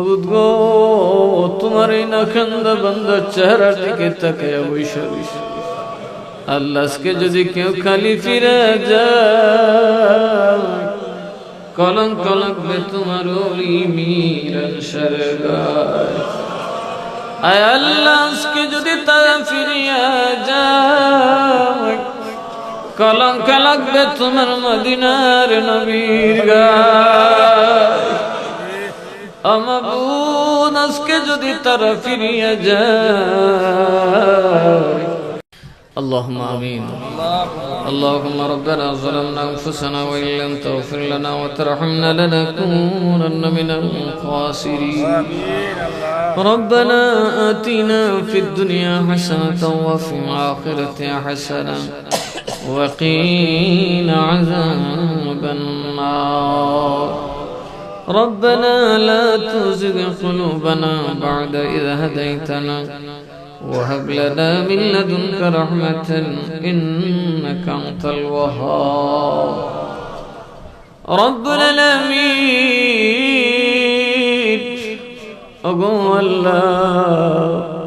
মাবুদ গো, তোমার এই নাখান্দা বান্দার চেহারার দিকে তাকায়া বৈশা বৈশা আল্লাহ, আজকে যদি কেউ খালি ফিরে যায় কলঙ্ক লাগবে তোমার ওই মিরান সরগায়। আয় আল্লাহ, আজকে যদি তারা ফিরিয়া যায় কলঙ্ক লাগবে তোমার মদিনার নবীর গায়। মাবুদ, আজকে যদি তারা ফিরিয়া যায় اللهم آمين. اللهم ربنا ظلمنا أنفسنا وإن لم تغفر لنا وترحمنا لنكونن من الخاسرين. ربنا آتنا في الدنيا حسنة وفي الآخرة حسنة وقنا عذاب النار. ربنا لا تزغ قلوبنا بعد إذ هديتنا وهب لنا من لدنك رحمة إنك أنت الوهاب. رب العالمين أقول الله